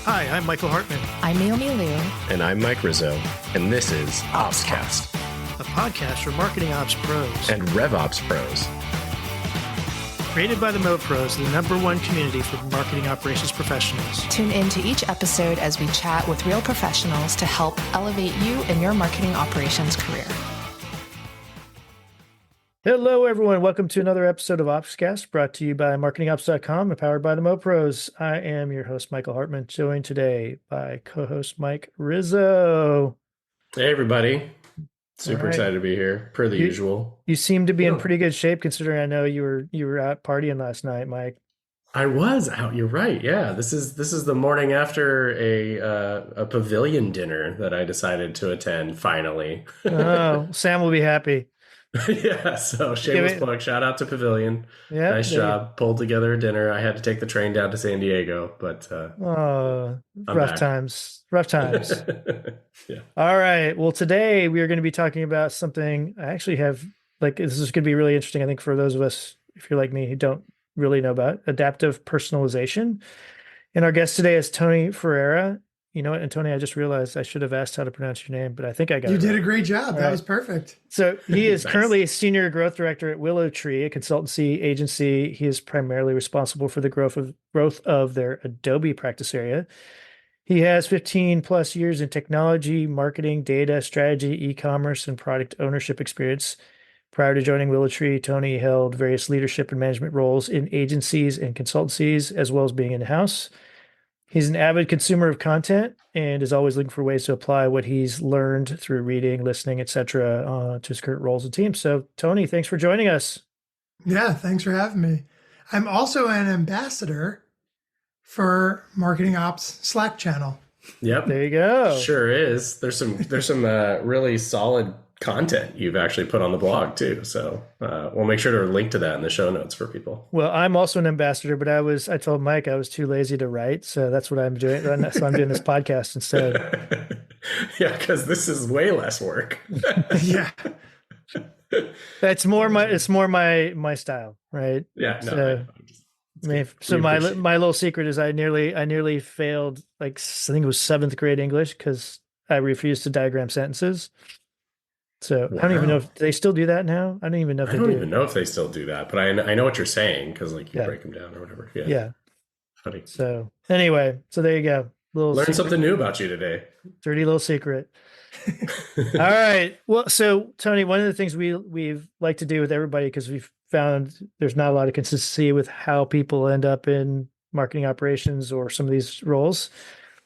Hi, I'm Michael Hartman, I'm Naomi Liu. And I'm Mike Rizzo, and this is OpsCast, a podcast for marketing ops pros and RevOps pros. Created by the Mo Pros, the #1 community for marketing operations professionals. Tune in to each episode as we chat with real professionals to help elevate you in your marketing operations career. Hello, everyone. Welcome to another episode of OpsCast, brought to you by marketingops.com and powered by the Mo Pros. I am your host, Michael Hartman, joined today by co-host Mike Rizzo. Hey, everybody. Super excited to be here, per the usual. You seem to be in pretty good shape, considering I know you were out partying last night, Mike. I was out. You're right. Yeah, this is the morning after a pavilion dinner that I decided to attend. Finally. Oh, Sam will be happy. Yeah. So shameless plug. Shout out to Pavilion. Yeah. Nice job. Pulled together a dinner. I had to take the train down to San Diego, but rough times. Rough times. Yeah. All right. Well, today we are going to be talking about something I actually have, this is going to be really interesting, I think, for those of us, if you're like me, who don't really know about adaptive personalization. And our guest today is Tony Ferreira. You know what, and Tony, I just realized I should have asked how to pronounce your name, but I think I got it. You did a great job. That was perfect. So he is Nice. currently a senior growth director at WillowTree, a consultancy agency. He is primarily responsible for the growth of their Adobe practice area. He has 15 plus years in technology, marketing, data, strategy, e-commerce, and product ownership experience. Prior to joining WillowTree, Tony held various leadership and management roles in agencies and consultancies, as well as being in-house. He's an avid consumer of content and is always looking for ways to apply what he's learned through reading, listening, etc., to his current roles and teams. So, Tony, thanks for joining us. Yeah, thanks for having me. I'm also an ambassador for Marketing Ops Slack channel. Yep. There you go. Sure is. There's some really solid content you've actually put on the blog too. So we'll make sure to link to that in the show notes for people. Well, I'm also an ambassador, but I told Mike I was too lazy to write. So that's what I'm doing. So I'm doing this podcast instead. Yeah, because this is way less work. Yeah. It's more my style, right? Yeah. So my little secret is I nearly failed, I think it was 7th grade English because I refused to diagram sentences. So wow. I don't even know if they still do that now. I don't even know if they do. I don't even know if they still do that, but I know what you're saying because you break them down or whatever. Yeah. Funny. So anyway, there you go. Learn something new about you today. Dirty little secret. All right. Well, so Tony, one of the things we've like to do with everybody, because we've found there's not a lot of consistency with how people end up in marketing operations or some of these roles.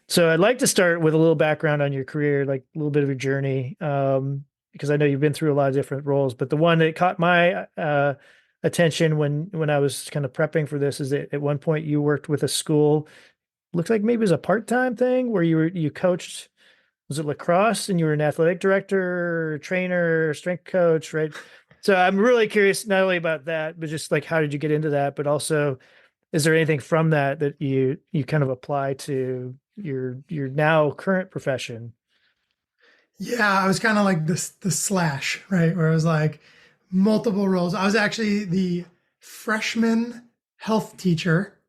So I'd like to start with a little background on your career, like a little bit of your journey. Because I know you've been through a lot of different roles, but the one that caught my attention when I was kind of prepping for this is that at one point you worked with a school, looks like maybe it was a part-time thing where you coached, was it lacrosse, and you were an athletic director, trainer, strength coach, right? So I'm really curious not only about that, but just like how did you get into that, but also is there anything from that you kind of apply to your now current profession? Yeah, I was kind of like the slash, right? Where it was like multiple roles. I was actually the freshman health teacher,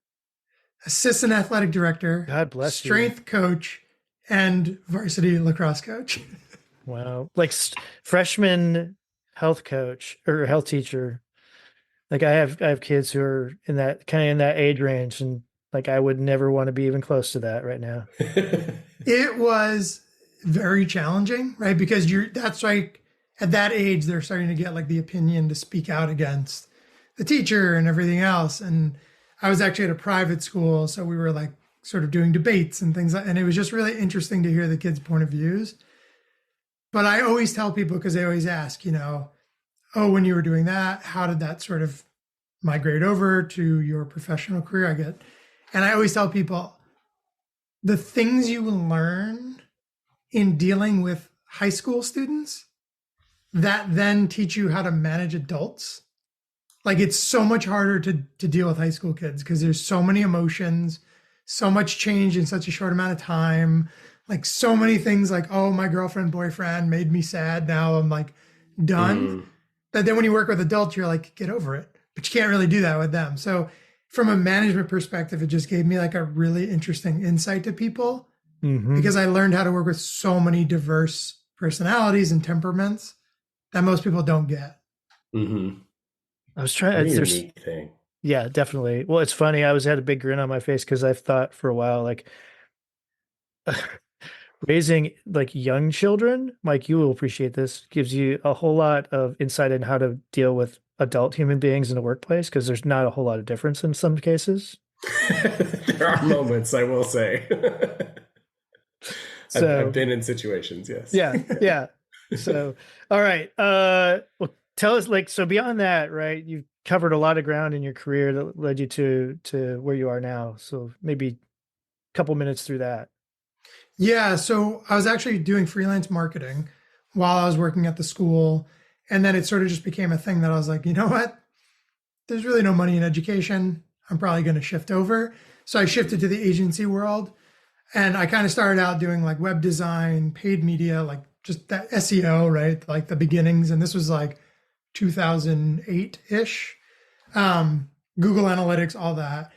assistant athletic director, God bless strength coach, and varsity lacrosse coach. Wow. Like freshman health coach or health teacher. Like I have kids who are in that age range, and like I would never want to be even close to that right now. It was very challenging, right? Because that's like at that age, they're starting to get like the opinion to speak out against the teacher and everything else. And I was actually at a private school, so we were like sort of doing debates and things, and it was just really interesting to hear the kids' point of views. But I always tell people, because they always ask, when you were doing that, how did that sort of migrate over to your professional career? And I always tell people the things you learn in dealing with high school students that then teach you how to manage adults. Like it's so much harder to deal with high school kids because there's so many emotions, so much change in such a short amount of time. Like so many things like, oh, my girlfriend, boyfriend made me sad. Now I'm like done. But then when you work with adults, you're like, get over it. But you can't really do that with them. So from a management perspective, it just gave me like a really interesting insight to people because I learned how to work with so many diverse personalities and temperaments that most people don't get. I was trying. Very There's unique thing. Yeah, definitely. Well, it's funny. I had a big grin on my face because I've thought for a while, like raising like young children, Mike, you will appreciate this, gives you a whole lot of insight in how to deal with adult human beings in the workplace because there's not a whole lot of difference in some cases. There are moments, I will say. So, I've been in situations, yes. Yeah. So, all right. Well, tell us, like, so beyond that, right? You've covered a lot of ground in your career that led you to where you are now. So maybe a couple minutes through that. Yeah. So I was actually doing freelance marketing while I was working at the school. And then it sort of just became a thing that I was like, you know what? There's really no money in education. I'm probably going to shift over. So I shifted to the agency world. And I kind of started out doing like web design, paid media, like just that SEO, right? Like the beginnings. And this was like 2008-ish. Google Analytics, all that.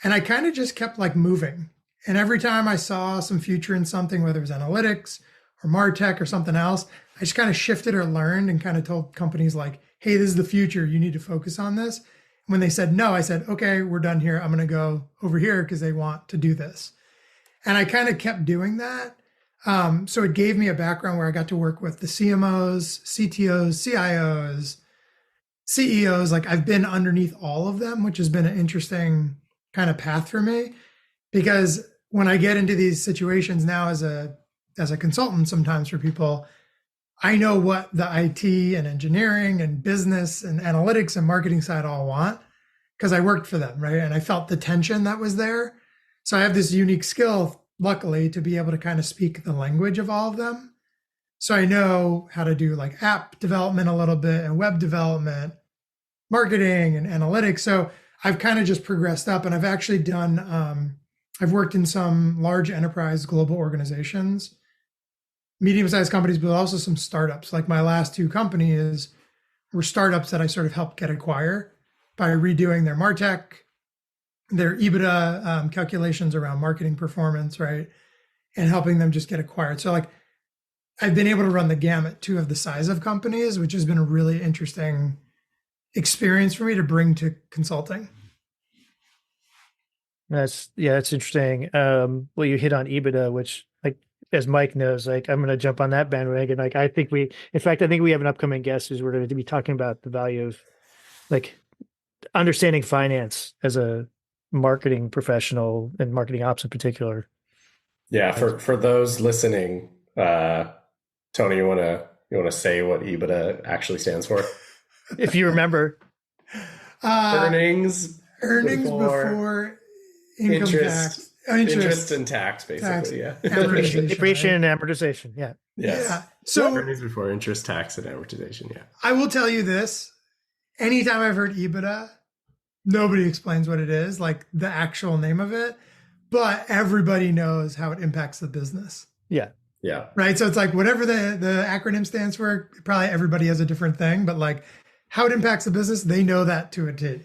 And I kind of just kept like moving. And every time I saw some future in something, whether it was analytics or MarTech or something else, I just kind of shifted or learned and kind of told companies like, hey, this is the future. You need to focus on this. When they said no, I said, okay, we're done here. I'm going to go over here because they want to do this. And I kind of kept doing that. So it gave me a background where I got to work with the CMOs, CTOs, CIOs, CEOs. Like I've been underneath all of them, which has been an interesting kind of path for me. Because when I get into these situations now as a consultant, sometimes for people, I know what the IT and engineering and business and analytics and marketing side all want because I worked for them, right? And I felt the tension that was there. So I have this unique skill, luckily, to be able to kind of speak the language of all of them. So I know how to do like app development a little bit and web development, marketing and analytics. So I've kind of just progressed up and I've actually done, I've worked in some large enterprise global organizations, medium-sized companies, but also some startups. Like my last two companies were startups that I sort of helped get acquire by redoing their MarTech, their EBITDA calculations around marketing performance, right? And helping them just get acquired. So like I've been able to run the gamut too of the size of companies, which has been a really interesting experience for me to bring to consulting. That's interesting. Well, you hit on EBITDA, which like as Mike knows, like I'm going to jump on that bandwagon. Like I think we have an upcoming guest who's we're going to be talking about the value of like understanding finance as a marketing professional and marketing ops in particular. Yeah. For those listening, Tony, you want to say what EBITDA actually stands for? If you remember, earnings before income tax, interest and tax, basically. Tax, yeah. Depreciation and amortization. Yeah. Yes. Yeah. So earnings before interest, tax, and amortization. Yeah. I will tell you this: anytime I've heard EBITDA, nobody explains what it is, like the actual name of it, but everybody knows how it impacts the business. Yeah. Yeah. Right. So it's like whatever the acronym stands for, probably everybody has a different thing, but like how it impacts the business, they know that to a T.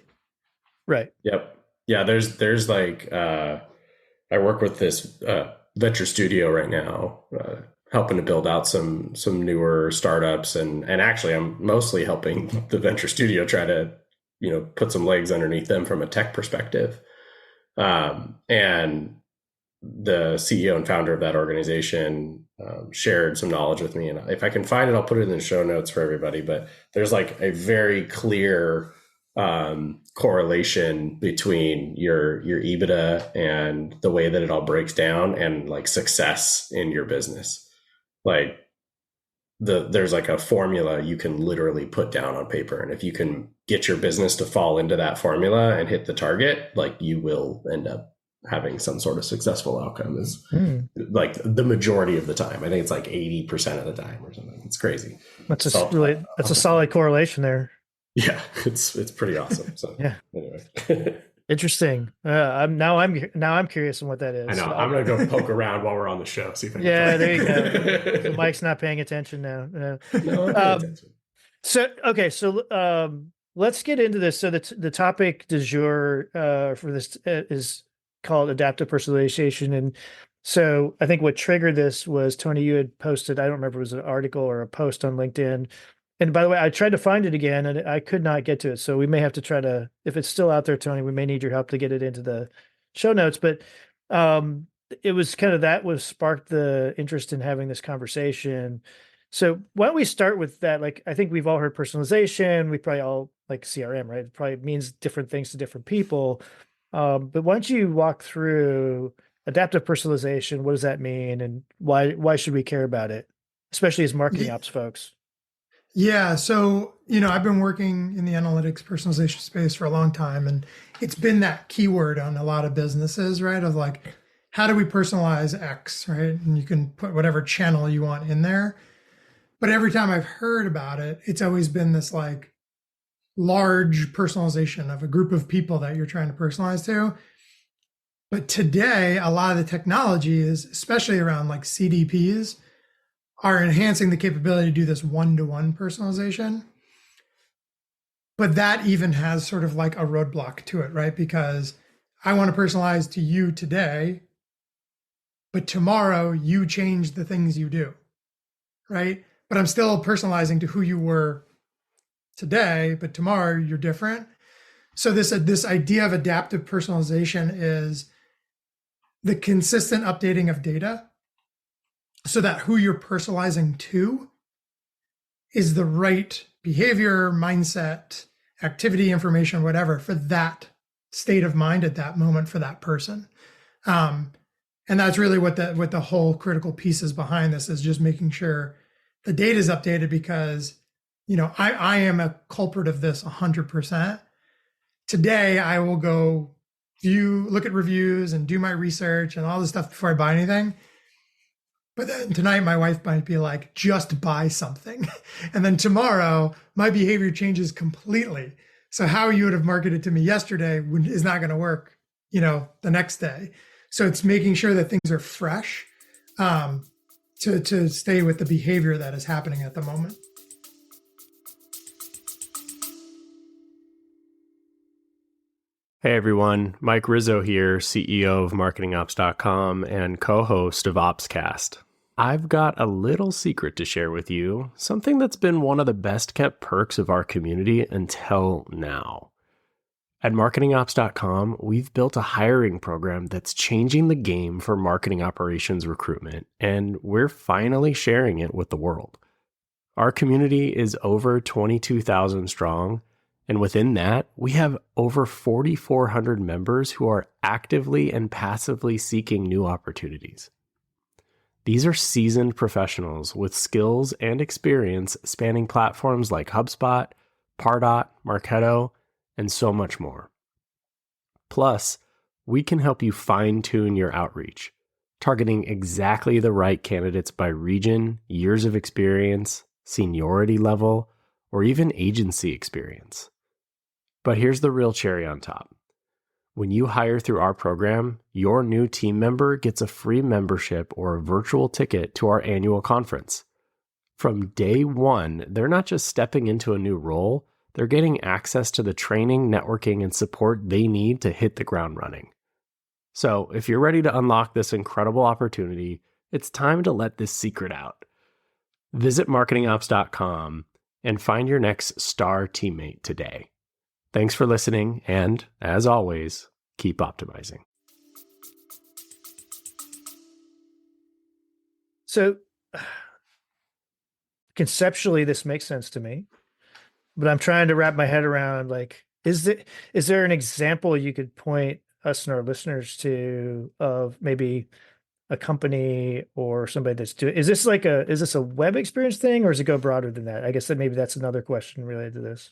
Right. Yep. Yeah. There's like, I work with this venture studio right now, helping to build out some newer startups. And actually I'm mostly helping the venture studio try to, put some legs underneath them from a tech perspective. And the CEO and founder of that organization shared some knowledge with me. And if I can find it, I'll put it in the show notes for everybody. But there's like a very clear correlation between your EBITDA and the way that it all breaks down and like success in your business. Like there's like a formula you can literally put down on paper. And if you can get your business to fall into that formula and hit the target, like you will end up having some sort of successful outcome is like the majority of the time. I think it's like 80% of the time or something. It's crazy. That's a solid correlation there. Yeah, it's pretty awesome. So yeah. Anyway. Interesting. I'm curious on what that is. I know. I'm gonna go poke around while we're on the show. See if I can yeah, there you go. So Mike's not paying attention now. No, I'm paying attention. So let's get into this. So the topic du jour for this is called adaptive personalization. And so I think what triggered this was, Tony, you had posted, I don't remember, if it was an article or a post on LinkedIn. And by the way, I tried to find it again and I could not get to it. So we may have to try to, if it's still out there, Tony, we may need your help to get it into the show notes. But it was kind of that was sparked the interest in having this conversation. So why don't we start with that? Like, I think we've all heard personalization. We probably all like CRM, right? It probably means different things to different people. But why don't you walk through adaptive personalization? What does that mean? And why should we care about it, especially as marketing ops folks? Yeah. So, I've been working in the analytics personalization space for a long time, and it's been that keyword on a lot of businesses, right? Of like, how do we personalize X, right? And you can put whatever channel you want in there. But every time I've heard about it, it's always been this like large personalization of a group of people that you're trying to personalize to. But today, a lot of the technology is, especially around like CDPs, are enhancing the capability to do this one-to-one personalization. But that even has sort of like a roadblock to it, right? Because I want to personalize to you today, but tomorrow you change the things you do, right? But I'm still personalizing to who you were today, but tomorrow you're different. So this idea of adaptive personalization is the consistent updating of data so that who you're personalizing to is the right behavior, mindset, activity, information, whatever, for that state of mind at that moment for that person. And that's really what the whole critical piece is behind this, is just making sure the data is updated, because, I am a culprit of this 100%. Today, I will go look at reviews and do my research and all this stuff before I buy anything. But then tonight, my wife might be like, just buy something. And then tomorrow, my behavior changes completely. So how you would have marketed to me yesterday is not going to work, the next day. So it's making sure that things are fresh to stay with the behavior that is happening at the moment. Hey everyone, Mike Rizzo here, CEO of MarketingOps.com and co-host of OpsCast. I've got a little secret to share with you, something that's been one of the best kept perks of our community until now. At MarketingOps.com, we've built a hiring program that's changing the game for marketing operations recruitment, and we're finally sharing it with the world. Our community is over 22,000 strong, and within that, we have over 4,400 members who are actively and passively seeking new opportunities. These are seasoned professionals with skills and experience spanning platforms like HubSpot, Pardot, Marketo, and so much more. Plus, we can help you fine-tune your outreach, targeting exactly the right candidates by region, years of experience, seniority level, or even agency experience. But here's the real cherry on top. When you hire through our program, your new team member gets a free membership or a virtual ticket to our annual conference. From day one, they're not just stepping into a new role, they're getting access to the training, networking, and support they need to hit the ground running. So if you're ready to unlock this incredible opportunity, it's time to let this secret out. Visit marketingops.com and find your next star teammate today. Thanks for listening, and as always, keep optimizing. So conceptually, this makes sense to me, but I'm trying to wrap my head around, like, is there an example you could point us and our listeners to of maybe a company or somebody that's doing, is this a web experience thing, or does it go broader than that? I guess that maybe that's another question related to this.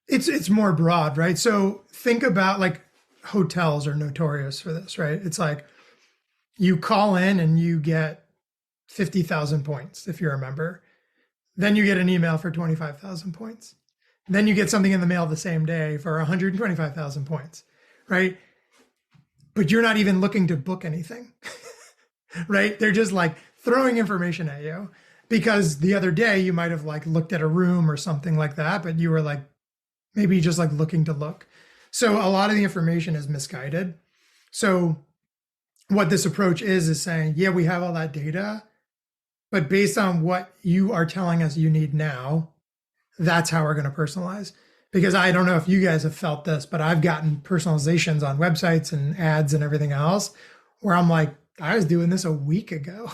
It's more broad, right? So think about, like, hotels are notorious for this, right? It's like you call in and you get 50,000 points if you're a member. Then you get an email for 25,000 points. Then you get something in the mail the same day for 125,000 points, right? But you're not even looking to book anything, right? They're just like throwing information at you, because the other day you might have like looked at a room or something like that, but you were like maybe just like looking to look. So a lot of the information is misguided. So what this approach is saying, yeah, we have all that data, but based on what you are telling us you need now, that's how we're going to personalize. Because I don't know if you guys have felt this, but I've gotten personalizations on websites and ads and everything else where I'm like, I was doing this a week ago.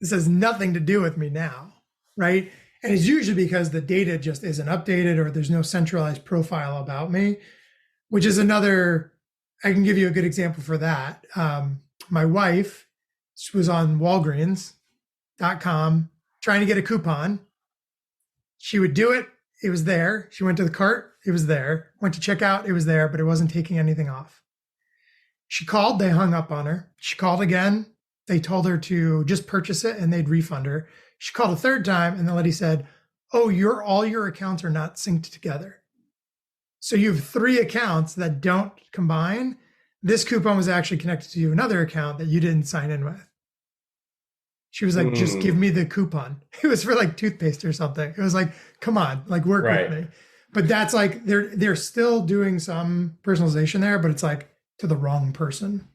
This has nothing to do with me now, right? And it's usually because the data just isn't updated or there's no centralized profile about me, which is another, I can give you a good example for that. My wife was on Walgreens.com trying to get a coupon. She would do it. It was there. She went to the cart. It was there. Went to checkout. It was there, but it wasn't taking anything off. She called. They hung up on her. She called again. They told her to just purchase it and they'd refund her. She called a third time and the lady said, oh, all your accounts are not synced together. So you have 3 accounts that don't combine. This coupon was actually connected to another account that you didn't sign in with. She was like, just give me the coupon. It was for like toothpaste or something. It was like, come on, like work with me. But that's like, they're still doing some personalization there, but it's like to the wrong person.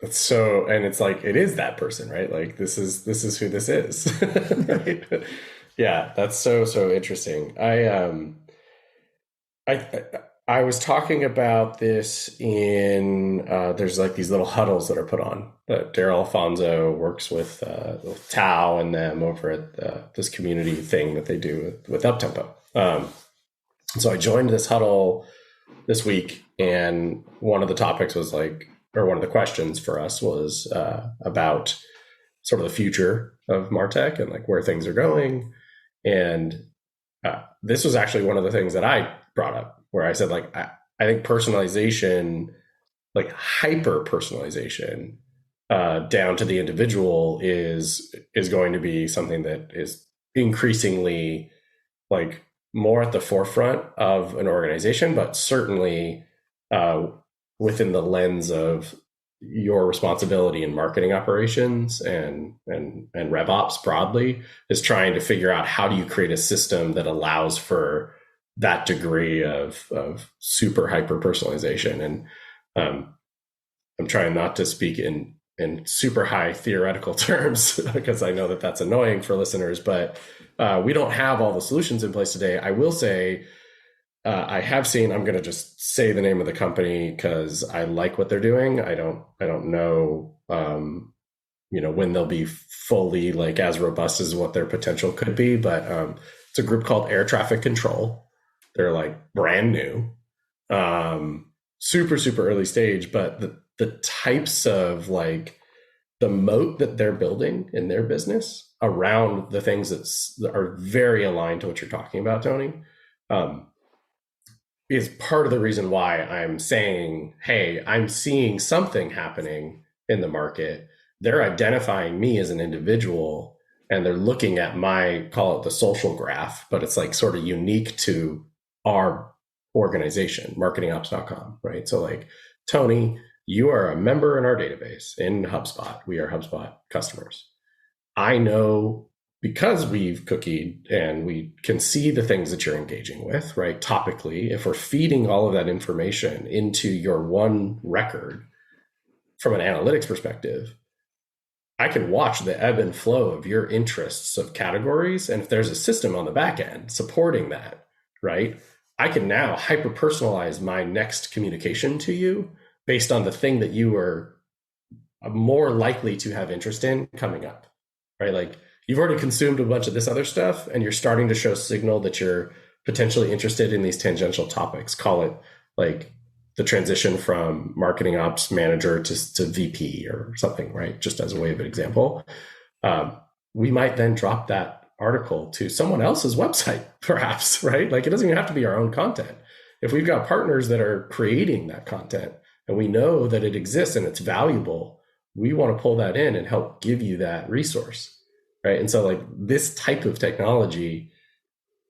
It's so, and it's like, it is that person, right? Like this is who this is. Right? Yeah, that's so interesting. I was talking about this in, there's like these little huddles that are put on that Daryl Alfonso works with Tao and them over at this community thing that they do with Uptempo. So I joined this huddle this week, and one of the topics was like, or one of the questions for us was about sort of the future of MarTech and like where things are going. And this was actually one of the things that I brought up, where I said, like, I think personalization, like hyper personalization down to the individual is going to be something that is increasingly like more at the forefront of an organization, but certainly within the lens of your responsibility in marketing operations and RevOps broadly, is trying to figure out how do you create a system that allows for that degree of super hyper personalization. And I'm trying not to speak in super high theoretical terms because I know that that's annoying for listeners, but we don't have all the solutions in place today. I will say, I have seen, I'm going to just say the name of the company because I like what they're doing. I don't know, when they'll be fully like as robust as what their potential could be, but it's a group called Air Traffic Control. They're like brand new, super early stage, but the types of like the moat that they're building in their business around the things that are very aligned to what you're talking about, Tony, is part of the reason why I'm saying, hey, I'm seeing something happening in the market. They're identifying me as an individual and they're looking at my, call it the social graph, but it's like sort of unique to our organization, marketingops.com, right? So like, Tony, you are a member in our database in HubSpot. We are HubSpot customers. I know because we've cookied and we can see the things that you're engaging with, right? Topically, if we're feeding all of that information into your one record from an analytics perspective, I can watch the ebb and flow of your interests of categories. And if there's a system on the back end supporting that, right, I can now hyper personalize my next communication to you based on the thing that you are more likely to have interest in coming up, right? Like you've already consumed a bunch of this other stuff and you're starting to show signal that you're potentially interested in these tangential topics. Call it like the transition from marketing ops manager to VP or something, right? Just as a way of an example. We might then drop that article to someone else's website, perhaps, right? Like it doesn't even have to be our own content. If we've got partners that are creating that content and we know that it exists and it's valuable, we want to pull that in and help give you that resource, right? And so like this type of technology,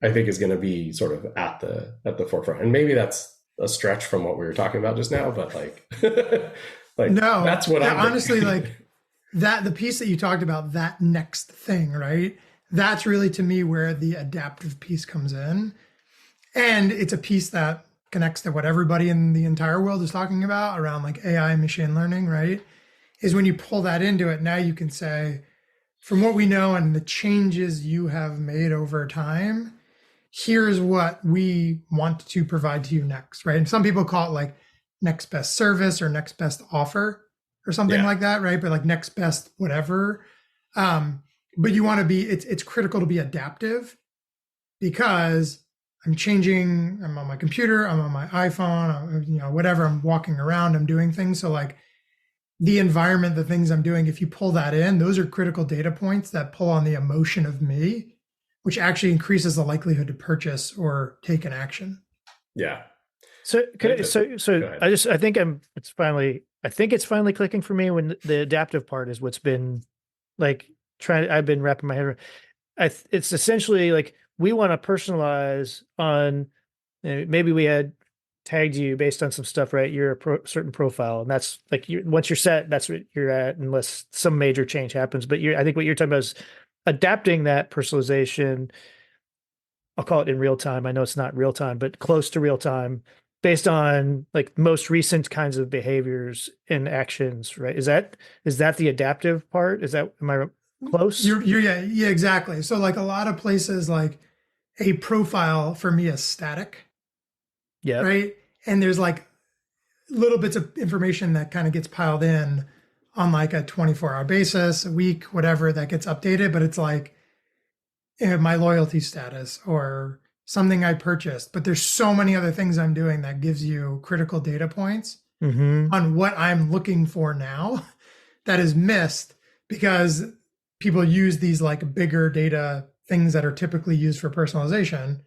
I think is going to be sort of at the forefront. And maybe that's a stretch from what we were talking about just now, but like, no, that's what I'm honestly like that, the piece that you talked about, that next thing, right? That's really to me where the adaptive piece comes in. And it's a piece that connects to what everybody in the entire world is talking about around like AI and machine learning, right? Is when you pull that into it, now you can say, from what we know and the changes you have made over time, here's what we want to provide to you next, right? And some people call it like next best service or next best offer or something like that, right? But like next best whatever. But you want to be, it's critical to be adaptive because I'm changing, I'm on my computer, I'm on my iPhone, whatever, I'm walking around, I'm doing things. So like the environment, the things I'm doing, if you pull that in, those are critical data points that pull on the emotion of me, which actually increases the likelihood to purchase or take an action. Yeah. So I think it's finally clicking for me when the adaptive part is what's been like I've been wrapping my head around. It's essentially like we want to personalize on, maybe we had tagged you based on some stuff, right? You're a certain profile, and that's like once you're set, that's what you're at, unless some major change happens. But I think what you're talking about is adapting that personalization. I'll call it in real time. I know it's not real time, but close to real time, based on like most recent kinds of behaviors and actions, right? Is that the adaptive part? Am I close? Yeah, exactly. So like a lot of places, like a profile for me is static. Yeah. Right. And there's like little bits of information that kind of gets piled in on like a 24-hour basis, a week, whatever, that gets updated. But it's like my loyalty status or something I purchased. But there's so many other things I'm doing that gives you critical data points on what I'm looking for now that is missed because people use these like bigger data things that are typically used for personalization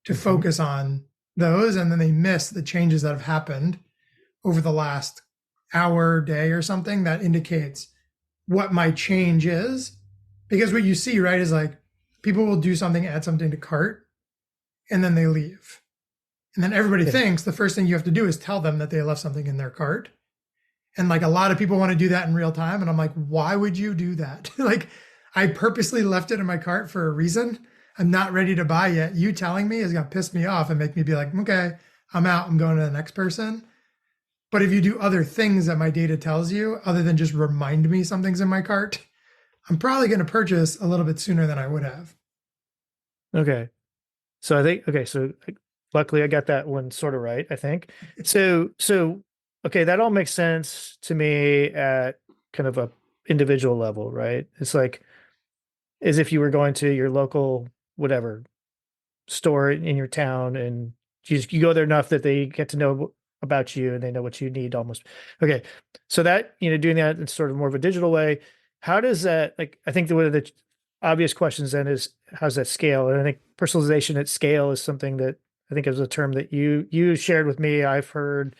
to focus on those, and then they miss the changes that have happened over the last hour, day, or something that indicates what my change is. Because what you see, right, is like people will do something, add something to cart, and then they leave. And then everybody thinks the first thing you have to do is tell them that they left something in their cart. And like a lot of people want to do that in real time. And I'm like, why would you do that? Like, I purposely left it in my cart for a reason. I'm not ready to buy yet. You telling me is going to piss me off and make me be like, okay, I'm out. I'm going to the next person. But if you do other things that my data tells you, other than just remind me something's in my cart, I'm probably going to purchase a little bit sooner than I would have. Okay. So I think, so luckily I got that one sort of right, I think. So, okay, that all makes sense to me at kind of a individual level, right? It's like, as if you were going to your local whatever store in your town, and you go there enough that they get to know about you and they know what you need almost. Okay. So that, doing that in sort of more of a digital way, how does that, like, I think one of the obvious questions then is, how's that scale? And I think personalization at scale is something that I think is a term that you shared with me. I've heard,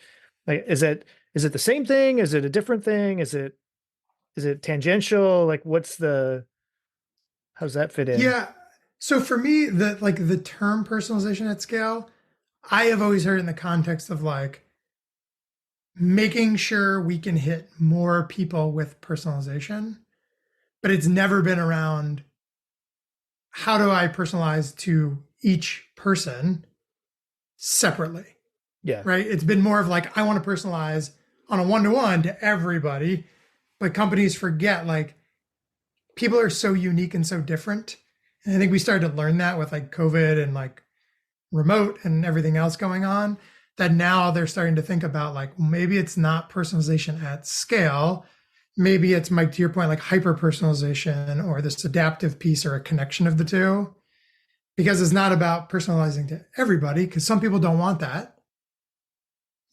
like, is it the same thing? Is it a different thing? Is it tangential? Like, how's that fit in? Yeah. So for me, the term personalization at scale, I have always heard in the context of like making sure we can hit more people with personalization, but it's never been around how do I personalize to each person separately. Yeah. Right. It's been more of like, I want to personalize on a one-to-one to everybody, but companies forget like people are so unique and so different. And I think we started to learn that with like COVID and like remote and everything else going on, that now they're starting to think about like, maybe it's not personalization at scale. Maybe it's, Mike, to your point, like hyper personalization or this adaptive piece or a connection of the two, because it's not about personalizing to everybody, because some people don't want that,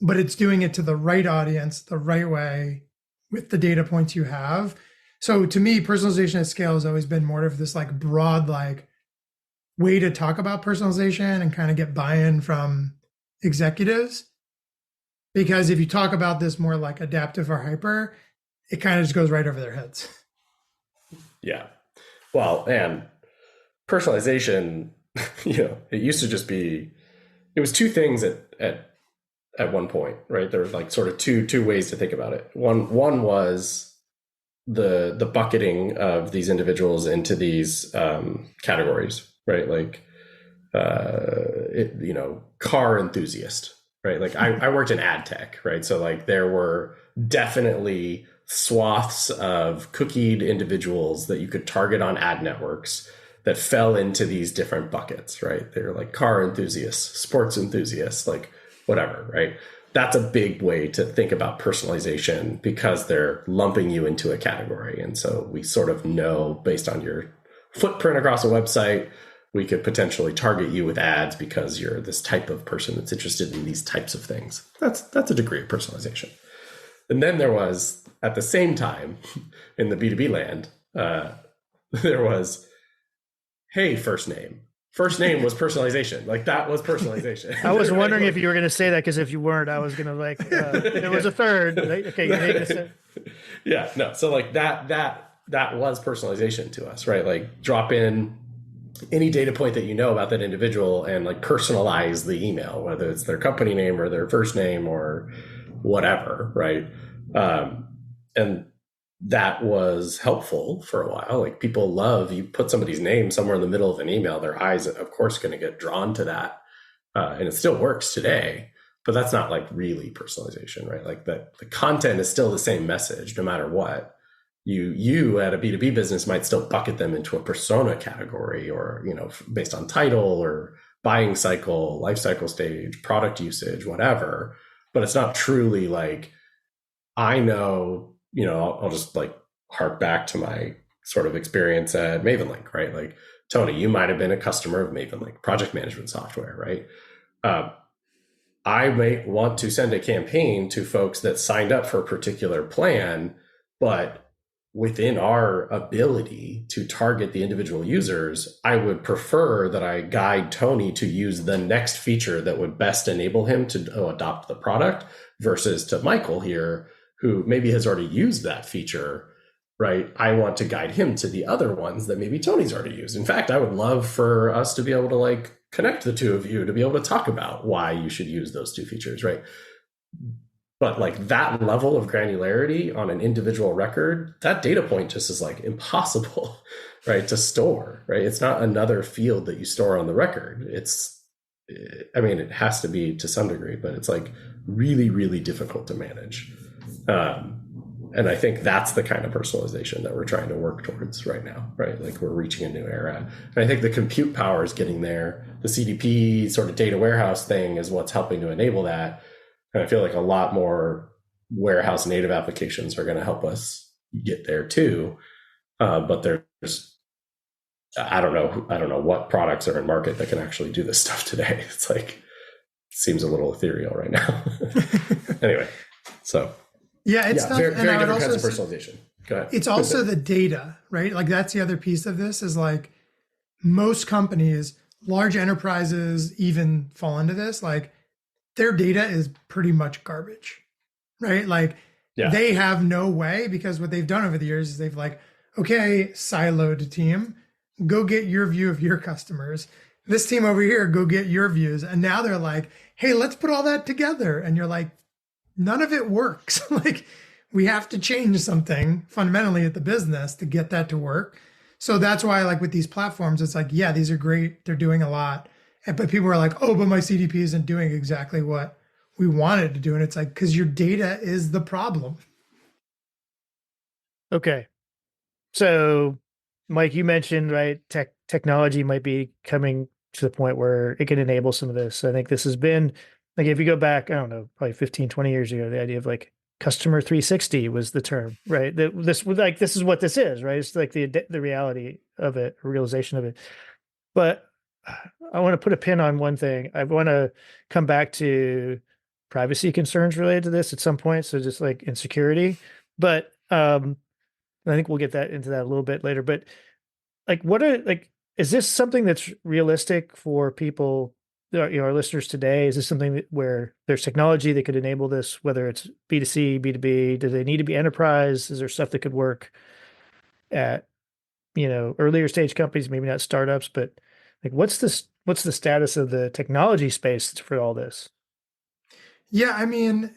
but it's doing it to the right audience, the right way with the data points you have. So to me, personalization at scale has always been more of this like broad, like way to talk about personalization and kind of get buy-in from executives. Because if you talk about this more like adaptive or hyper, it kind of just goes right over their heads. Yeah. Well, and personalization, it used to just be, it was two things at one point, right? There were like sort of two ways to think about it. One was the bucketing of these individuals into these categories, right? Like car enthusiast, right? Like I worked in ad tech, right? So like there were definitely swaths of cookied individuals that you could target on ad networks that fell into these different buckets, right? They're like car enthusiasts, sports enthusiasts, like whatever, right? That's a big way to think about personalization because they're lumping you into a category. And so we sort of know based on your footprint across a website, we could potentially target you with ads because you're this type of person that's interested in these types of things. That's a degree of personalization. And then there was, at the same time, in the B2B land, there was, hey, first name. First name was personalization. Like that was personalization. I was wondering if you were going to say that, because if you weren't, I was going to like, there was a third. Right? Okay. Yeah, no. So like that was personalization to us, right? Like drop in any data point that you know about that individual and like personalize the email, whether it's their company name or their first name or whatever, right? And that was helpful for a while. Like people love, you put somebody's name somewhere in the middle of an email, their eyes, of course, going to get drawn to that. And it still works today, but that's not like really personalization, right? Like the content is still the same message, no matter what. You at a B2B business might still bucket them into a persona category or, based on title or buying cycle, life cycle stage, product usage, whatever. But it's not truly like, I know, I'll just like hark back to my sort of experience at MavenLink, right? Like, Tony, you might have been a customer of MavenLink, project management software, right? I may want to send a campaign to folks that signed up for a particular plan, but within our ability to target the individual users, I would prefer that I guide Tony to use the next feature that would best enable him to adopt the product versus to Michael here, who maybe has already used that feature, right? I want to guide him to the other ones that maybe Tony's already used. In fact, I would love for us to be able to like connect the two of you to be able to talk about why you should use those two features, right? But like that level of granularity on an individual record, that data point just is like impossible, right, to store, right? It's not another field that you store on the record. It has to be to some degree, but it's like really, really difficult to manage. And I think that's the kind of personalization that we're trying to work towards right now, right? Like we're reaching a new era. And I think the compute power is getting there. The CDP sort of data warehouse thing is what's helping to enable that. And I feel like a lot more warehouse native applications are going to help us get there too. But there's, I don't know what products are in market that can actually do this stuff today. It's like, it seems a little ethereal right now. Anyway, so. Yeah, it's very different kinds of personalization. Go ahead. It's also the data, right? Like that's the other piece of this is like most companies, large enterprises even fall into this. Like their data is pretty much garbage, right? Like they have no way, because what they've done over the years is they've like, okay, siloed team, go get your view of your customers. This team over here, go get your views. And now they're like, hey, let's put all that together. And you're like, none of it works. Like we have to change something fundamentally at the business to get that to work. So that's why like with these platforms, it's like, yeah, these are great. They're doing a lot. But people are like, oh, but my CDP isn't doing exactly what we wanted to do. And it's like, because your data is the problem. Okay. So Mike, you mentioned, right, technology might be coming to the point where it can enable some of this. I think this has been, like, if you go back, I don't know, probably 15, 20 years ago, the idea of like customer 360 was the term, right? This is what this is, right? It's like the reality of it, realization of it. But I want to put a pin on one thing. I want to come back to privacy concerns related to this at some point. So just like insecurity, but I think we'll get into that a little bit later. But like, is this something that's realistic for people, our listeners today? Is this something where there's technology that could enable this, whether it's B2C, B2B? Do they need to be enterprise? Is there stuff that could work at, earlier stage companies, maybe not startups, but like, what's the status of the technology space for all this? Yeah, I mean,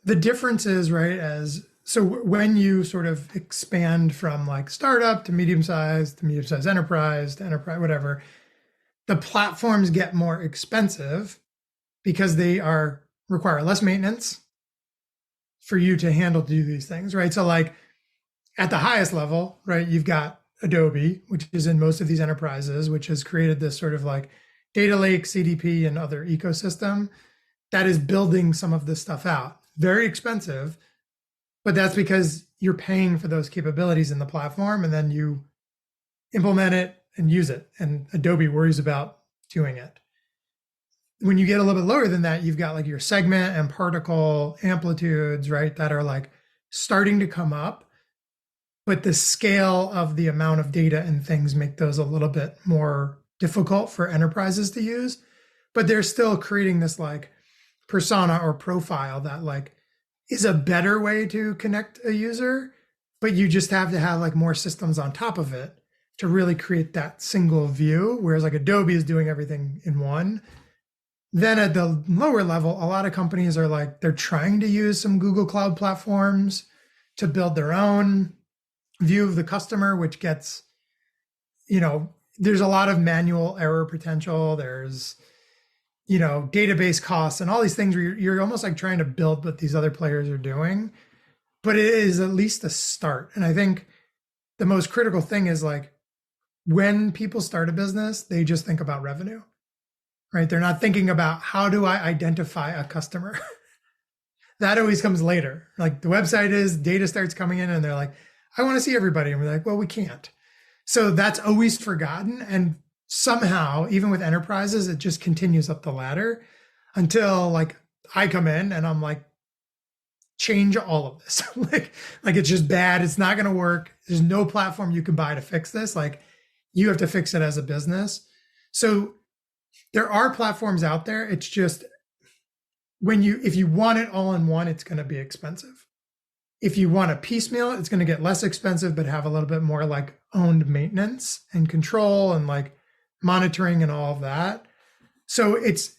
the difference is, right, so when you sort of expand from like startup to medium-sized enterprise to enterprise, whatever, the platforms get more expensive because they require less maintenance for you to do these things, right? So like at the highest level, right, you've got Adobe, which is in most of these enterprises, which has created this sort of like data lake, CDP, and other ecosystem that is building some of this stuff out. Very expensive, but that's because you're paying for those capabilities in the platform, and then you implement it and use it. And Adobe worries about doing it. When you get a little bit lower than that, you've got like your segment and particle amplitudes, right, that are like starting to come up. But the scale of the amount of data and things make those a little bit more difficult for enterprises to use. But they're still creating this like persona or profile that like is a better way to connect a user, but you just have to have like more systems on top of it to really create that single view. Whereas like Adobe is doing everything in one. Then at the lower level, a lot of companies are like, they're trying to use some Google Cloud platforms to build their own view of the customer, which gets, there's a lot of manual error potential. There's, database costs and all these things where you're almost like trying to build what these other players are doing, but it is at least a start. And I think the most critical thing is like when people start a business, they just think about revenue, right? They're not thinking about how do I identify a customer? That always comes later. Like the website data starts coming in and they're like, I want to see everybody. And we're like, well, we can't. So that's always forgotten. And somehow, even with enterprises, it just continues up the ladder until like I come in and I'm like, change all of this. like it's just bad. It's not going to work. There's no platform you can buy to fix this. Like you have to fix it as a business. So there are platforms out there. It's just if you want it all in one, it's going to be expensive. If you want a piecemeal, it's going to get less expensive, but have a little bit more like owned maintenance and control and like monitoring and all of that. So it's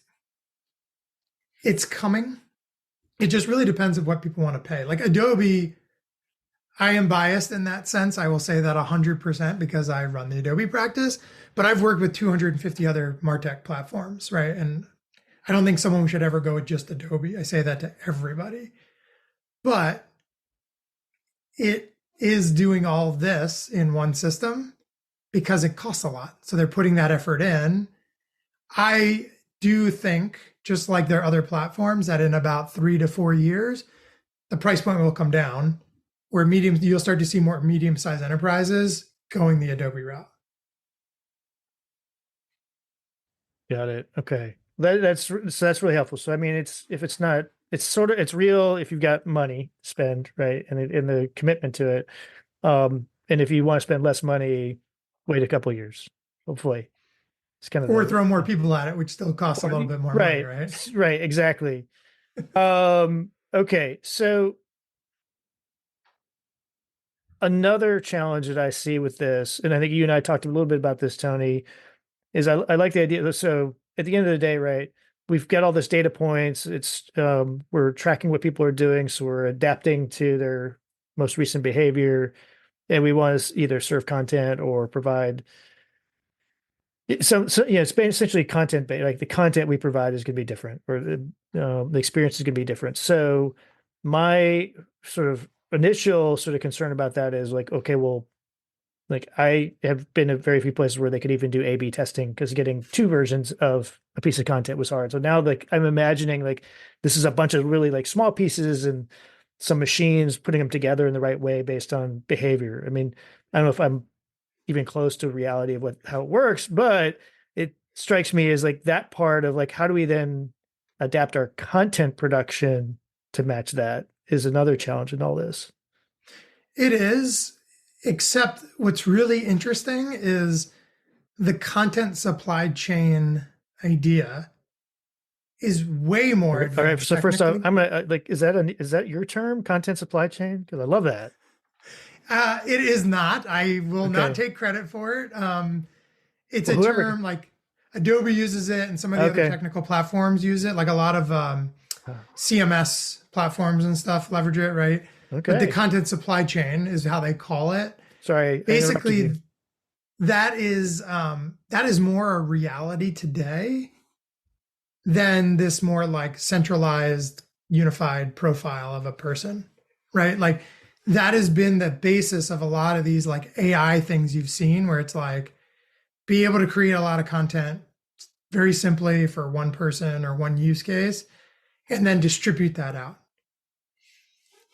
coming. It just really depends on what people want to pay. Like Adobe, I am biased in that sense. I will say that 100% because I run the Adobe practice, but I've worked with 250 other MarTech platforms, right? And I don't think someone should ever go with just Adobe. I say that to everybody. But it is doing all of this in one system because it costs a lot. So they're putting that effort in. I do think, just like their other platforms, that in about 3 to 4 years, the price point will come down, where you'll start to see more medium-sized enterprises going the Adobe route. Got it. Okay. That's really helpful. So I mean, it's real if you've got money to spend, right? And the commitment to it. And if you want to spend less money, wait a couple of years, hopefully. It's kind of throw more people at it, which still costs a little bit more money, right? Right, exactly. Okay, so another challenge that I see with this, and I think you and I talked a little bit about this, Tony, is I like the idea. So at the end of the day, right, we've got all this data points. It's we're tracking what people are doing, so we're adapting to their most recent behavior, and we want to either serve content or provide. So yeah, it's essentially content based. Like the content we provide is going to be different, or the experience is going to be different. So my sort of initial sort of concern about that is like, okay, well, like I have been at very few places where they could even do A/B testing because getting 2 versions of a piece of content was hard. So now like I'm imagining like this is a bunch of really like small pieces and some machines putting them together in the right way based on behavior. I mean, I don't know if I'm even close to reality of how it works, but it strikes me as like that part of like, how do we then adapt our content production to match that is another challenge in all this. It is, except what's really interesting is the content supply chain idea is way more advanced. All right. So first off, I'm gonna is that your term, content supply chain? Because I love that. It is not. I will not take credit for it. It's a term like Adobe uses it, and some of the other technical platforms use it. Like a lot of CMS platforms and stuff leverage it, right? Okay. But the content supply chain is how they call it. Sorry. Basically, that is more a reality today than this more like centralized, unified profile of a person, right? Like that has been the basis of a lot of these like AI things you've seen, where it's like be able to create a lot of content very simply for one person or one use case, and then distribute that out.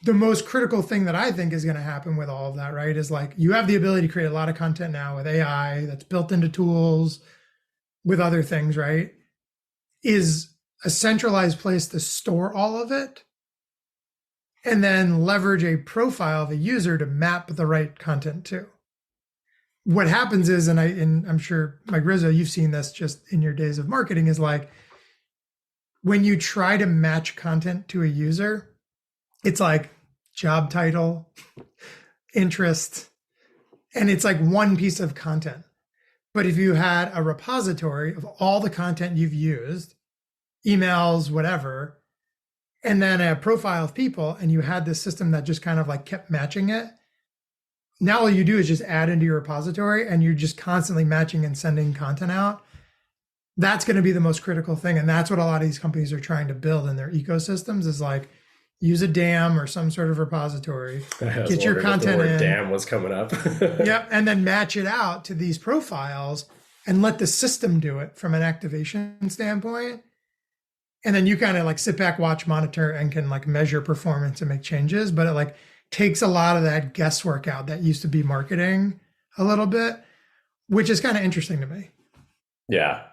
The most critical thing that I think is going to happen with all of that, right, is like you have the ability to create a lot of content now with AI that's built into tools with other things, right? Is a centralized place to store all of it and then leverage a profile of a user to map the right content to. What happens is, and I'm sure, Mike Rizzo, you've seen this just in your days of marketing, is like when you try to match content to a user, it's like job title, interest, and it's like one piece of content. But if you had a repository of all the content you've used, emails, whatever, and then a profile of people, and you had this system that just kind of like kept matching it, now all you do is just add into your repository and you're just constantly matching and sending content out. That's going to be the most critical thing. And that's what a lot of these companies are trying to build in their ecosystems, is like use a DAM or some sort of repository, get your content in. DAM was coming up. Yep. And then match it out to these profiles and let the system do it from an activation standpoint. And then you kind of like sit back, watch, monitor, and can like measure performance and make changes. But it like takes a lot of that guesswork out that used to be marketing a little bit, which is kind of interesting to me. Yeah.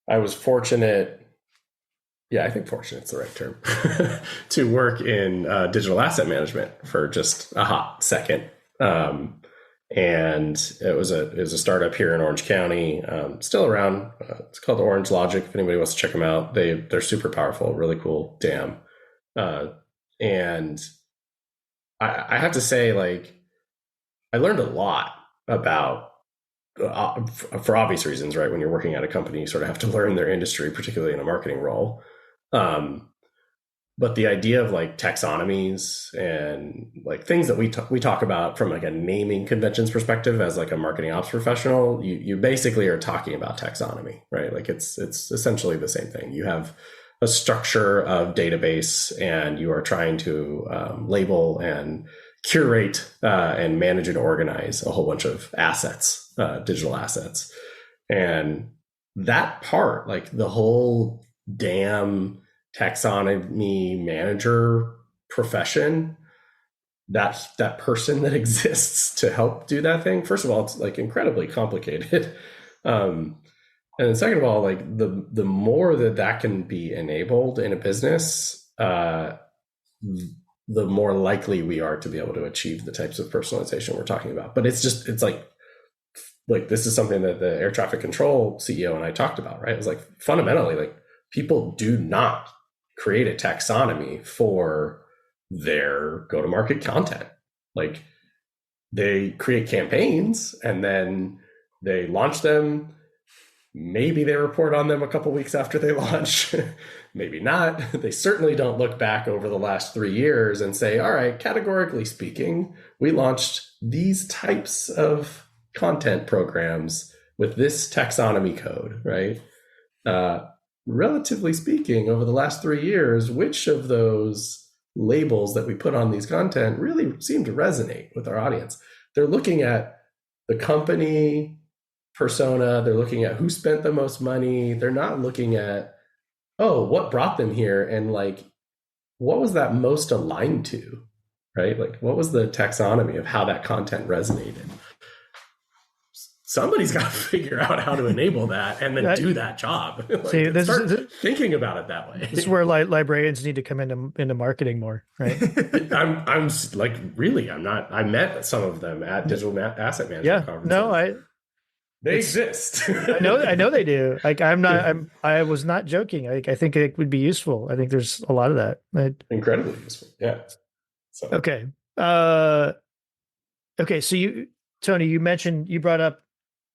I was fortunate. Yeah, I think fortunate's the right term to work in digital asset management for just a hot second. And it was a startup here in Orange County, still around. It's called Orange Logic. If anybody wants to check them out, they're super powerful, really cool DAM. And I have to say, like, I learned a lot about, for obvious reasons, right? When you're working at a company, you sort of have to learn their industry, particularly in a marketing role. But the idea of like taxonomies and like things that we talk about from like a naming conventions perspective as like a marketing ops professional, you basically are talking about taxonomy, right? Like it's essentially the same thing. You have a structure of database and you are trying to label and curate and manage and organize a whole bunch of assets, digital assets. And that part, like the whole damn taxonomy manager profession, that person that exists to help do that thing, first of all, it's like incredibly complicated. And then second of all, like the more that can be enabled in a business, the more likely we are to be able to achieve the types of personalization we're talking about. But it's like this is something that the air traffic control CEO and I talked about, right? It was like fundamentally, like people do not create a taxonomy for their go-to-market content. Like they create campaigns and then they launch them. Maybe they report on them a couple weeks after they launch, maybe not. They certainly don't look back over the last 3 years and say, all right, categorically speaking, we launched these types of content programs with this taxonomy code, right? Relatively speaking, over the last 3 years, which of those labels that we put on these content really seem to resonate with our audience? They're looking at the company persona, they're looking at who spent the most money. They're not looking at, oh, what brought them here and like what was that most aligned to, right? Like what was the taxonomy of how that content resonated? Somebody's got to figure out how to enable that and then do that job. Like, see, start thinking about it that way. This is where librarians need to come into marketing more, right? I'm like, really, I'm not. I met some of them at digital asset management conferences. No, they exist. I know they do. Like I was not joking. I think it would be useful. I think there's a lot of that. Incredibly useful. Yeah. So. Okay. Okay. So Tony, you brought up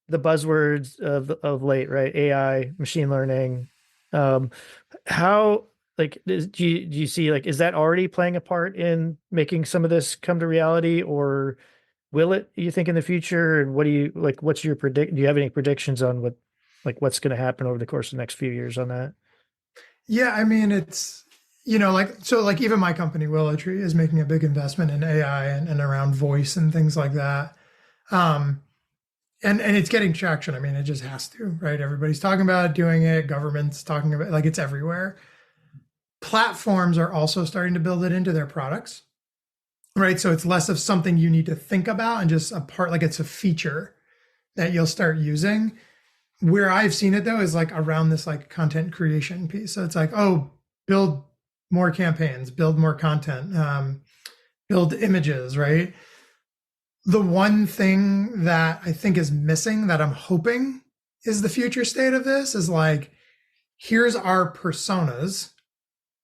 the buzzwords of late, right? AI, machine learning. How like do you see, like, is that already playing a part in making some of this come to reality, or will it, you think, in the future? And what do you like? What's your do you have any predictions on what's going to happen over the course of the next few years on that? Yeah, I mean, it's, like even my company, WillowTree, is making a big investment in AI and around voice and things like that. Um, and it's getting traction. I mean, it just has to, right? Everybody's talking about it, doing it. Government's talking about it, like it's everywhere. Platforms are also starting to build it into their products, right? So it's less of something you need to think about and just a part, like it's a feature that you'll start using. Where I've seen it though is like around this like content creation piece. So it's like, oh, build more campaigns, build more content, build images, right? The one thing that I think is missing that I'm hoping is the future state of this is like, here's our personas,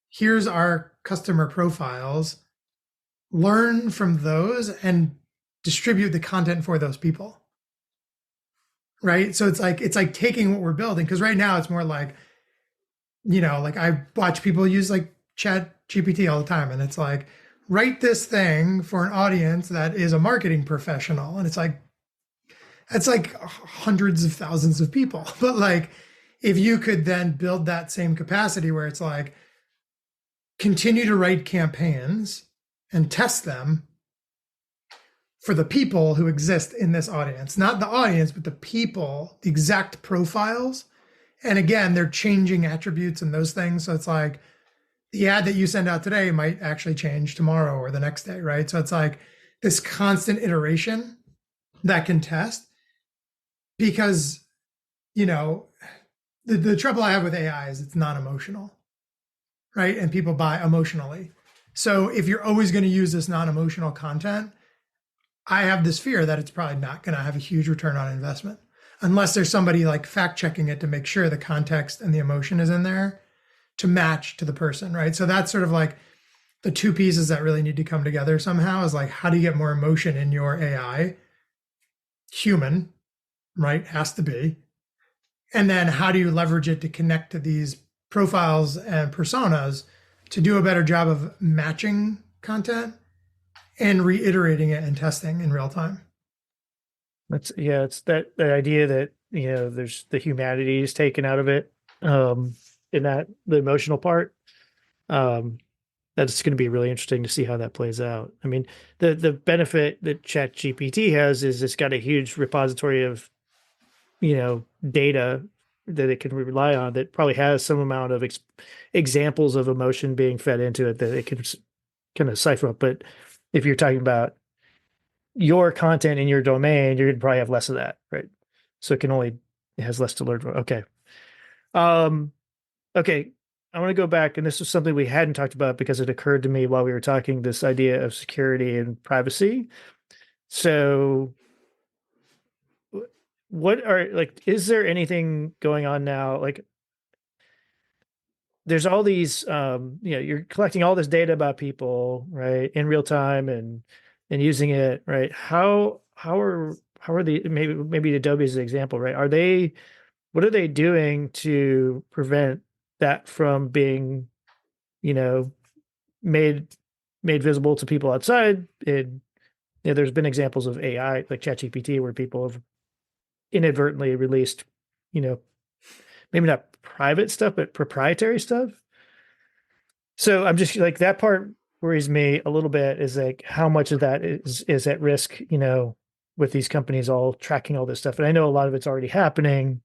here's our customer profiles, learn from those and distribute the content for those people. Right. So it's like taking what we're building, because right now it's more like, like I watch people use like Chat GPT all the time. And it's like, write this thing for an audience that is a marketing professional. And it's like hundreds of thousands of people. But like, if you could then build that same capacity where it's like, continue to write campaigns and test them for the people who exist in this audience, not the audience, but the people, the exact profiles. And again, they're changing attributes and those things. So it's like the ad that you send out today might actually change tomorrow or the next day, right? So it's like this constant iteration that can test, because, the trouble I have with AI is it's non-emotional, right? And people buy emotionally. So if you're always going to use this non-emotional content, I have this fear that it's probably not going to have a huge return on investment unless there's somebody like fact checking it to make sure the context and the emotion is in there to match to the person, right? So that's sort of like the two pieces that really need to come together somehow is like, how do you get more emotion in your AI? Human, right? Has to be. And then how do you leverage it to connect to these profiles and personas to do a better job of matching content and reiterating it and testing in real time? It's that idea that, there's the humanity is taken out of it, in that the emotional part. That's going to be really interesting to see how that plays out. I mean, the benefit that Chat GPT has is it's got a huge repository of, data that it can rely on that probably has some amount of examples of emotion being fed into it that it can kind of cipher up. But if you're talking about your content in your domain, you're going to probably have less of that, right? So it has less to learn from. Okay. Okay. I want to go back, and this was something we hadn't talked about because it occurred to me while we were talking, this idea of security and privacy. So is there anything going on now? Like, there's all these, you're collecting all this data about people, right, in real time and using it, right? How are maybe Adobe is an example, right? What are they doing to prevent that from being, made visible to people outside? There's been examples of AI like ChatGPT where people have inadvertently released, maybe not private stuff, but proprietary stuff. So I'm just like, that part worries me a little bit, is like how much of that is at risk, with these companies all tracking all this stuff. And I know a lot of it's already happening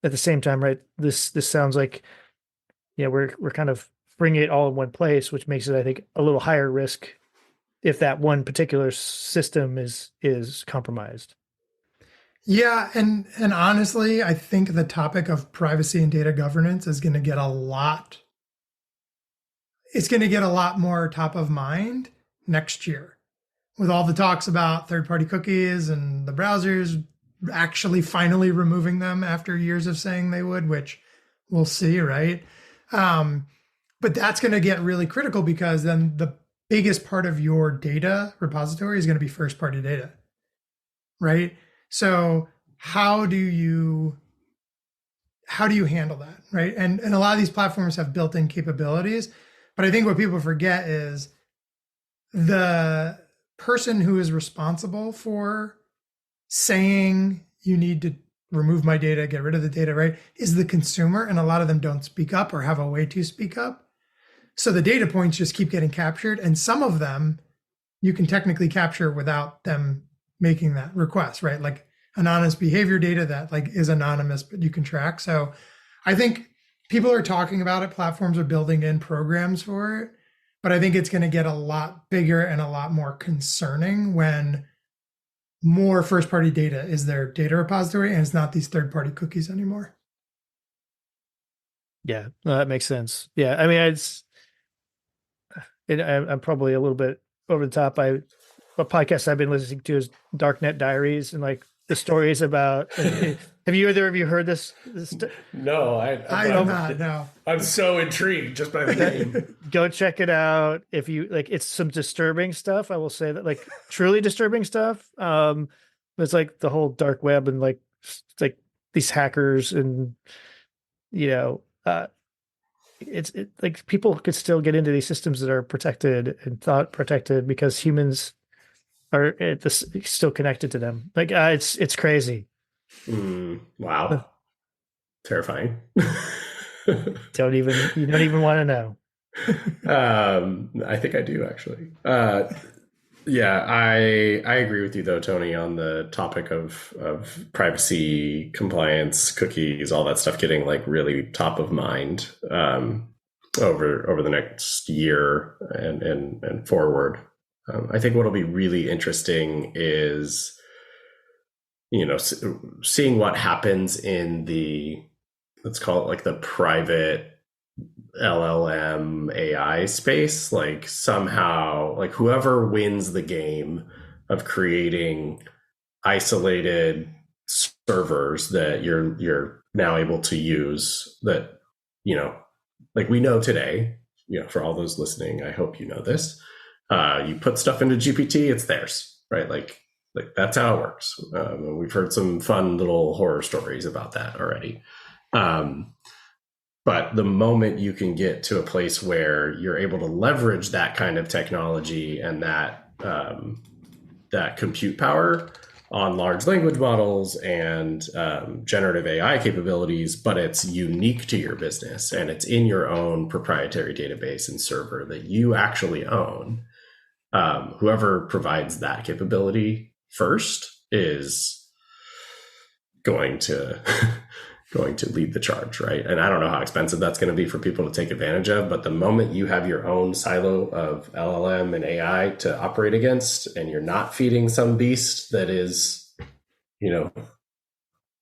at the same time, right? This sounds like, we're kind of bringing it all in one place, which makes it, I think, a little higher risk if that one particular system is compromised. Yeah, and honestly, I think the topic of privacy and data governance is going to get a lot. It's going to get a lot more top of mind next year, with all the talks about third-party cookies and the browsers actually finally removing them after years of saying they would, which we'll see, right? But that's going to get really critical, because then the biggest part of your data repository is going to be first-party data, right? So how do you handle that, right? And a lot of these platforms have built-in capabilities, but I think what people forget is the person who is responsible for saying you need to remove my data, get rid of the data, right, is the consumer. And a lot of them don't speak up or have a way to speak up. So the data points just keep getting captured. And some of them you can technically capture without them making that request, right? Like anonymous behavior data that like is anonymous, but you can track. So I think people are talking about it. Platforms are building in programs for it, but I think it's going to get a lot bigger and a lot more concerning when more first-party data is their data repository and it's not these third-party cookies anymore. Yeah, no, that makes sense. Yeah, I mean, I'm probably a little bit over the top. A podcast I've been listening to is Darknet Diaries, and like the stories about. Have you either of you heard this? No, I have not. No, I'm so intrigued just by the name. Go check it out if you like. It's some disturbing stuff. I will say that, like, truly disturbing stuff. It's like the whole dark web and like these hackers and it's like people could still get into these systems that are protected and thought protected because humans are still connected to them. Like it's crazy. Wow, terrifying. You don't even want to know. I think I do actually. Yeah, I agree with you though, Tony, on the topic of privacy, compliance, cookies, all that stuff getting like really top of mind over the next year and forward. I think what'll be really interesting is seeing what happens in the, let's call it like the private LLM AI space. Like somehow, like whoever wins the game of creating isolated servers that you're now able to use, that like we know today, for all those listening, I hope you know this, you put stuff into GPT, it's theirs, right? Like that's how it works. We've heard some fun little horror stories about that already. But the moment you can get to a place where you're able to leverage that kind of technology and that compute power on large language models and generative AI capabilities, but it's unique to your business and it's in your own proprietary database and server that you actually own, whoever provides that capability first is going to lead the charge, right? And I don't know how expensive that's going to be for people to take advantage of, but the moment you have your own silo of LLM and AI to operate against, and you're not feeding some beast that is,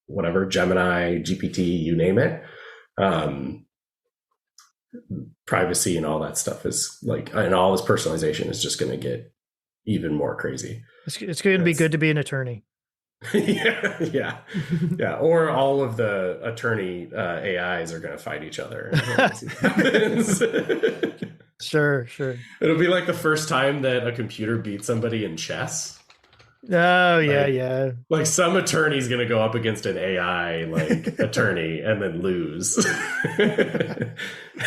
whatever, Gemini, GPT, you name it, privacy and all that stuff is like, and all this personalization is just going to get even more crazy. It's going to be good to be an attorney. yeah. Or all of the attorney AIs are going to fight each other. Sure. It'll be like the first time that a computer beats somebody in chess. Oh yeah. Like some attorney's going to go up against an AI like attorney and then lose, and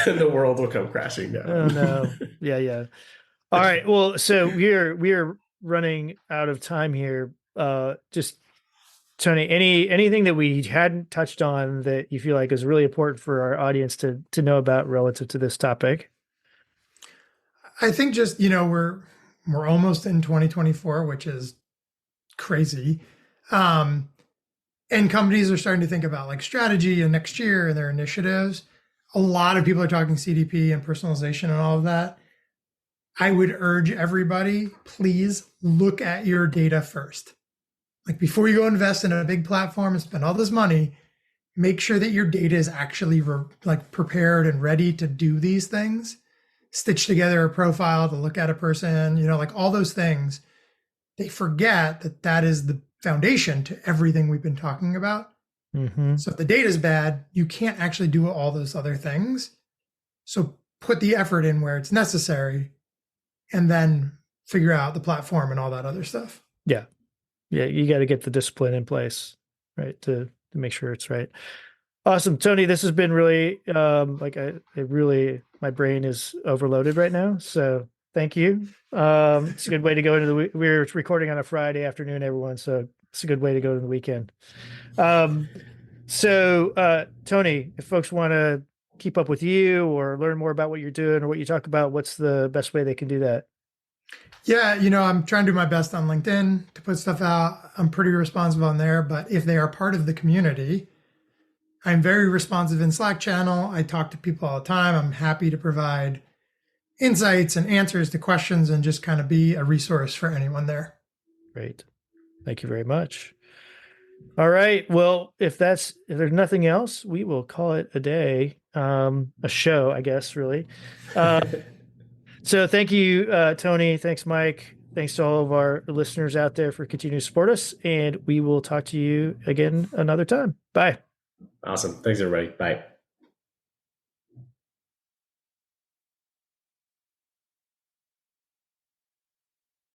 the world will come crashing down. Oh no. Yeah. All right. Well, so we're running out of time here. Just Tony, anything that we hadn't touched on that you feel like is really important for our audience to know about relative to this topic? I think just, we're almost in 2024, which is crazy. And companies are starting to think about like strategy and next year and their initiatives. A lot of people are talking CDP and personalization and all of that. I would urge everybody, please look at your data first. Like before you go invest in a big platform and spend all this money, make sure that your data is actually prepared and ready to do these things. Stitch together a profile to look at a person, like all those things. They forget that is the foundation to everything we've been talking about. Mm-hmm. So if the data is bad, you can't actually do all those other things. So put the effort in where it's necessary and then figure out the platform and all that other stuff. Yeah, you got to get the discipline in place, right, to make sure it's right. Awesome, Tony. This has been really my brain is overloaded right now. So Thank you. It's a good way to go into we're recording on a Friday afternoon, everyone. So it's a good way to go to the weekend. Tony, if folks want to keep up with you or learn more about what you're doing or what you talk about, what's the best way they can do that? Yeah, I'm trying to do my best on LinkedIn to put stuff out. I'm pretty responsive on there, but if they are part of the community, I'm very responsive in Slack channel. I talk to people all the time. I'm happy to provide insights and answers to questions and just kind of be a resource for anyone there. Great. Thank you very much. All right. Well, if there's nothing else, we will call it a day, a show, I guess, really. So thank you, Tony. Thanks, Mike. Thanks to all of our listeners out there for continuing to support us. And we will talk to you again another time. Bye. Awesome. Thanks, everybody. Bye.